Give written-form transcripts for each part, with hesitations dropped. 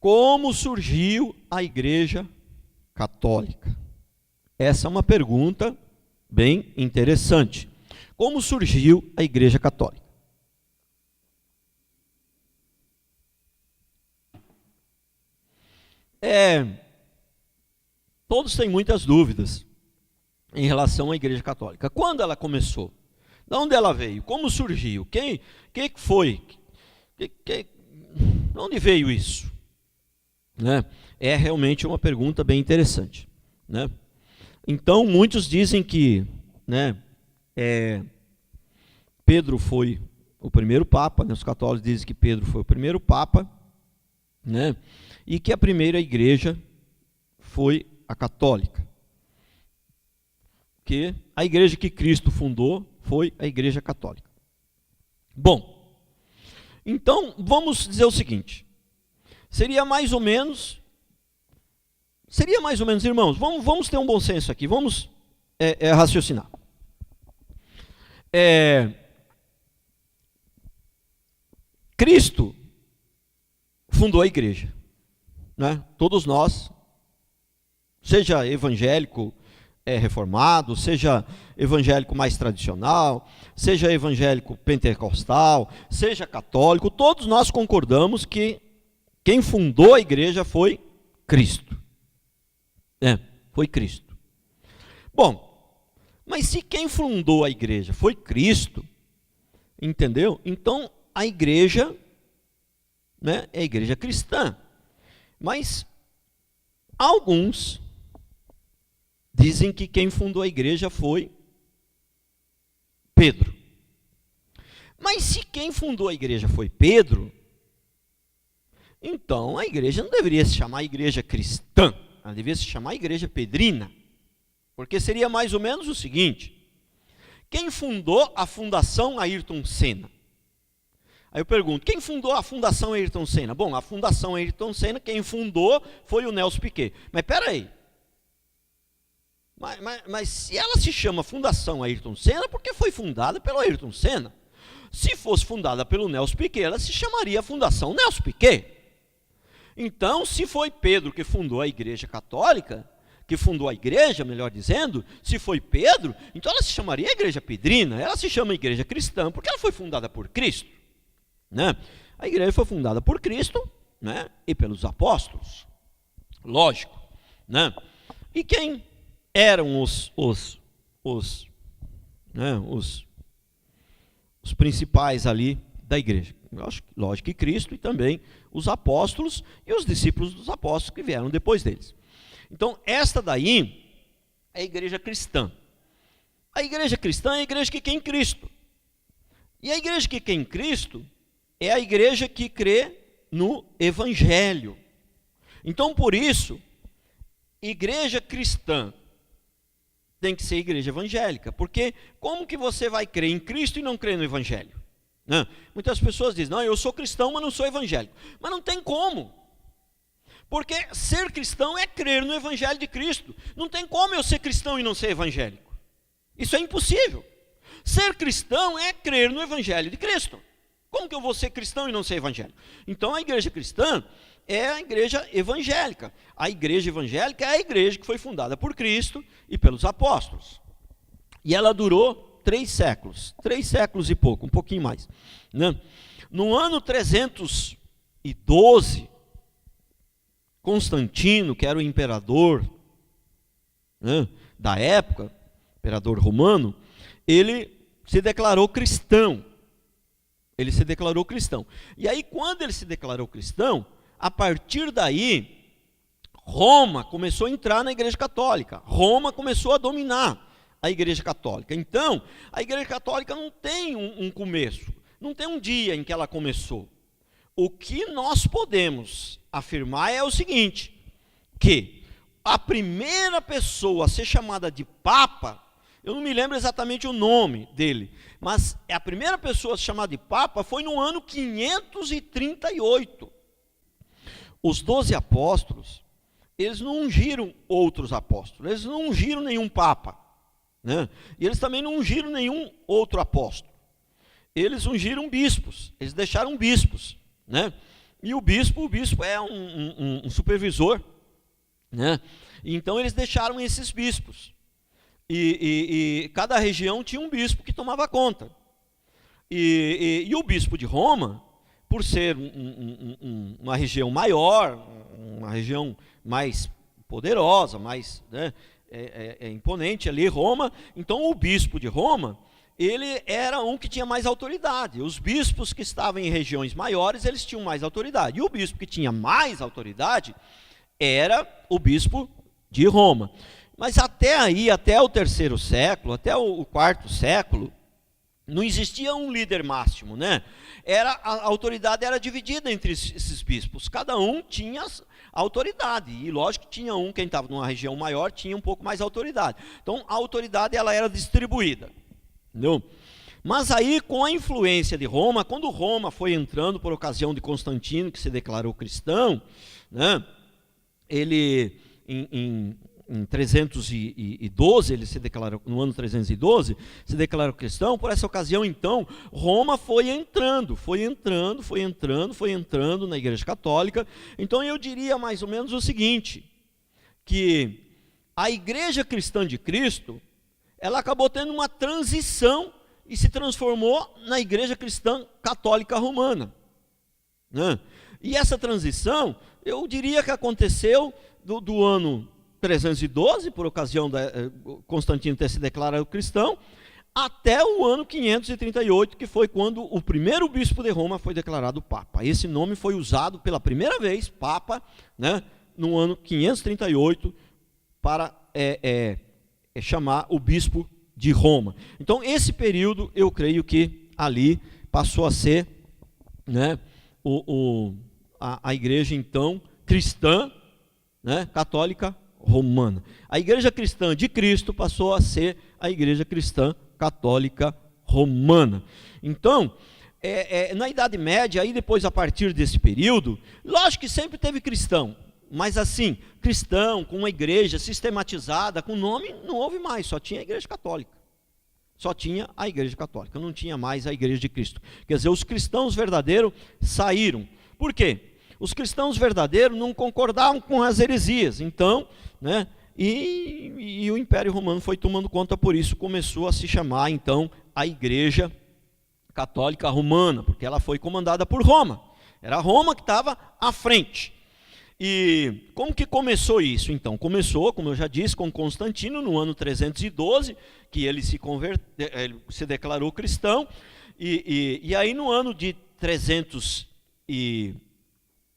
como surgiu a Igreja Católica? Essa é uma pergunta bem interessante. Como surgiu a Igreja Católica? Todos têm muitas dúvidas em relação à Igreja Católica. Quando ela começou? De onde ela veio? Como surgiu? Quem foi? De onde veio isso? Né? É realmente uma pergunta bem interessante. Né? Então, muitos dizem que, né, Pedro foi o primeiro Papa, né? Os católicos dizem que Pedro foi o primeiro Papa, né? E que a primeira igreja foi a católica. Que a igreja que Cristo fundou foi a Igreja Católica. Bom, então vamos dizer o seguinte: seria mais ou menos, irmãos, vamos ter um bom senso aqui, vamos raciocinar. Cristo fundou a igreja, né? Todos nós, seja evangélico reformado, seja evangélico mais tradicional, seja evangélico pentecostal, seja católico, todos nós concordamos que quem fundou a igreja foi Cristo. Foi Cristo. Bom, mas se quem fundou a igreja foi Cristo, entendeu? Então a igreja, né, é a igreja cristã. Mas alguns dizem que quem fundou a igreja foi Pedro. Mas se quem fundou a igreja foi Pedro, então a igreja não deveria se chamar igreja cristã, ela deveria se chamar igreja pedrina. Porque seria mais ou menos o seguinte: quem fundou a Fundação Ayrton Senna? Aí eu pergunto, quem fundou a Fundação Ayrton Senna? Bom, a Fundação Ayrton Senna, quem fundou foi o Nelson Piquet. Mas espera aí. Mas se ela se chama Fundação Ayrton Senna, porque foi fundada pelo Ayrton Senna. Se fosse fundada pelo Nelson Piquet, ela se chamaria Fundação Nelson Piquet. Então, se foi Pedro que fundou a Igreja Católica, que fundou a igreja, melhor dizendo, se foi Pedro, então ela se chamaria Igreja Pedrina, ela se chama Igreja Cristã, porque ela foi fundada por Cristo. Né? A igreja foi fundada por Cristo, né, e pelos apóstolos, lógico, né? E quem eram os principais ali da igreja? Lógico que Cristo e também os apóstolos e os discípulos dos apóstolos que vieram depois deles. Então, esta daí é a igreja cristã. A igreja cristã é a igreja que crê em Cristo. E a igreja que crê em Cristo é a igreja que crê no Evangelho. Então, por isso, igreja cristã tem que ser igreja evangélica. Porque como que você vai crer em Cristo e não crer no Evangelho? Não. Muitas pessoas dizem, não, eu sou cristão, mas não sou evangélico. Mas não tem como. Porque ser cristão é crer no Evangelho de Cristo. Não tem como eu ser cristão e não ser evangélico. Isso é impossível. Ser cristão é crer no Evangelho de Cristo. Como que eu vou ser cristão e não ser evangélico? Então a igreja cristã é a igreja evangélica. A igreja evangélica é a igreja que foi fundada por Cristo e pelos apóstolos. E ela durou 3 séculos. 3 séculos e pouco, um pouquinho mais. Né? No ano 312, Constantino, que era o imperador, né, da época, imperador romano, ele se declarou cristão. Ele se declarou cristão. E aí, quando ele se declarou cristão, a partir daí, Roma começou a entrar na igreja católica. Roma começou a dominar a igreja católica. Então, a igreja católica não tem um começo. Não tem um dia em que ela começou. O que nós podemos afirmar é o seguinte, que a primeira pessoa a ser chamada de Papa, eu não me lembro exatamente o nome dele, mas a primeira pessoa a ser chamada de Papa foi no ano 538. Os 12 apóstolos, eles não ungiram outros apóstolos, eles não ungiram nenhum Papa, né? E eles também não ungiram nenhum outro apóstolo. Eles ungiram bispos, eles deixaram bispos, né? E o bispo é um supervisor, né? Então eles deixaram esses bispos. E cada região tinha um bispo que tomava conta. E o bispo de Roma, por ser uma região maior, uma região mais poderosa, mais, né, imponente ali, Roma, então o bispo de Roma, ele era um que tinha mais autoridade. Os bispos que estavam em regiões maiores, eles tinham mais autoridade. E o bispo que tinha mais autoridade era o bispo de Roma. Mas até aí, até o 3º século, até o 4º século, não existia um líder máximo, né? A autoridade era dividida entre esses bispos. Cada um tinha autoridade. E lógico que tinha quem estava numa região maior, tinha um pouco mais autoridade. Então, a autoridade ela era distribuída. Entendeu? Mas aí, com a influência de Roma, quando Roma foi entrando por ocasião de Constantino, que se declarou cristão, né? Ele, em 312, ele se declarou, no ano 312, se declarou cristão. Por essa ocasião, então, Roma foi entrando na Igreja Católica. Então, eu diria mais ou menos o seguinte, que a Igreja Cristã de Cristo, ela acabou tendo uma transição e se transformou na Igreja Cristã Católica Romana, né? E essa transição, eu diria que aconteceu do ano 312, por ocasião de Constantino ter se declarado cristão, até o ano 538, que foi quando o primeiro bispo de Roma foi declarado papa. Esse nome foi usado pela primeira vez, papa, né, no ano 538, para chamar o bispo de Roma. Então, esse período, eu creio que ali passou a ser, né, a igreja, então, cristã, né, católica romana. A igreja cristã de Cristo passou a ser a igreja cristã católica romana. Então, na Idade Média, aí depois a partir desse período, lógico que sempre teve cristão, mas assim, cristão, com uma igreja sistematizada, com nome, não houve mais, só tinha a igreja católica. Só tinha a igreja católica, não tinha mais a igreja de Cristo. Quer dizer, os cristãos verdadeiros saíram. Por quê? Os cristãos verdadeiros não concordavam com as heresias, então, né, e o Império Romano foi tomando conta, por isso começou a se chamar, então, a Igreja Católica Romana, porque ela foi comandada por Roma, era Roma que estava à frente. E como que começou isso, então? Começou, como eu já disse, com Constantino, no ano 312, que ele ele se declarou cristão, e aí no ano de 300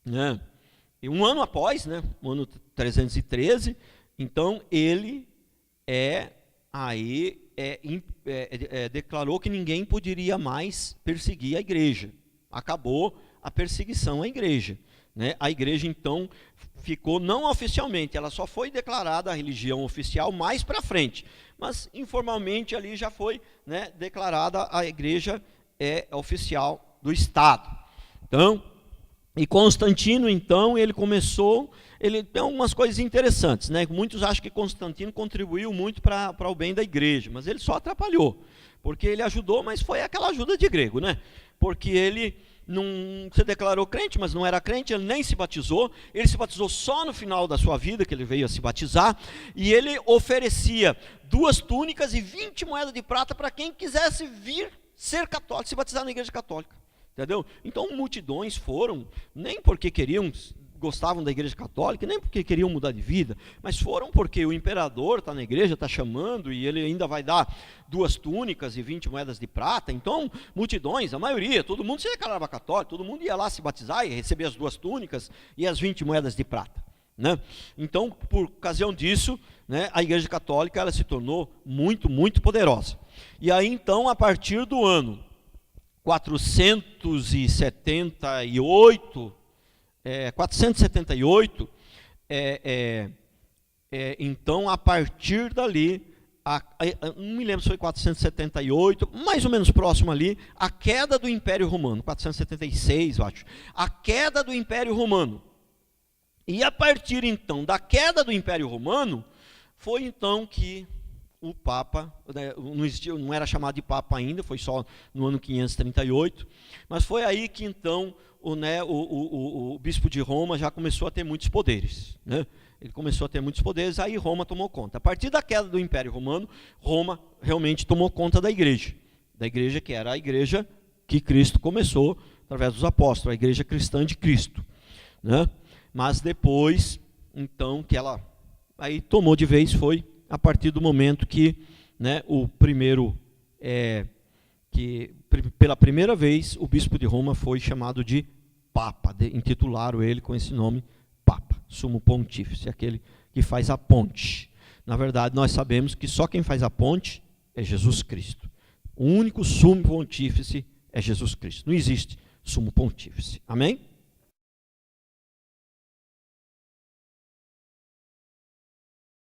né, um ano após, né, no ano 313, então ele declarou que ninguém poderia mais perseguir a igreja. Acabou a perseguição à igreja, né? A igreja então ficou não oficialmente, ela só foi declarada a religião oficial mais para frente, mas informalmente ali já foi, né, declarada a igreja oficial do Estado. Então, e Constantino, então, ele tem algumas coisas interessantes, né? Muitos acham que Constantino contribuiu muito para o bem da igreja, mas ele só atrapalhou, porque ele ajudou, mas foi aquela ajuda de grego, né? Porque ele não se declarou crente, mas não era crente, ele nem se batizou, ele se batizou só no final da sua vida, que ele veio a se batizar, e ele oferecia 2 túnicas e 20 moedas de prata para quem quisesse vir ser católico, se batizar na igreja católica. Entendeu? Então multidões foram, nem porque gostavam da igreja católica, nem porque queriam mudar de vida, mas foram porque o imperador está na igreja, está chamando, e ele ainda vai dar 2 túnicas e 20 moedas de prata. Então multidões, a maioria, todo mundo se declarava católico, todo mundo ia lá se batizar e receber as 2 túnicas e as 20 moedas de prata, né? Então, por ocasião disso, né, a igreja católica ela se tornou muito, muito poderosa. E aí então, a partir do ano 478, então a partir dali, não me lembro se foi 478, mais ou menos próximo ali, a queda do Império Romano, 476 eu acho, a queda do Império Romano. E a partir então da queda do Império Romano, foi então que o Papa, não era chamado de Papa ainda, foi só no ano 538, mas foi aí que então o bispo de Roma já começou a ter muitos poderes, né? Ele começou a ter muitos poderes, aí Roma tomou conta. A partir da queda do Império Romano, Roma realmente tomou conta da igreja que era a igreja que Cristo começou através dos apóstolos, a igreja cristã de Cristo, né? Mas depois, então, que ela aí tomou de vez foi a partir do momento que, né, o primeiro, que pela primeira vez o bispo de Roma foi chamado de Papa, intitularam ele com esse nome, Papa, Sumo Pontífice, aquele que faz a ponte. Na verdade, nós sabemos que só quem faz a ponte é Jesus Cristo. O único Sumo Pontífice é Jesus Cristo. Não existe Sumo Pontífice. Amém?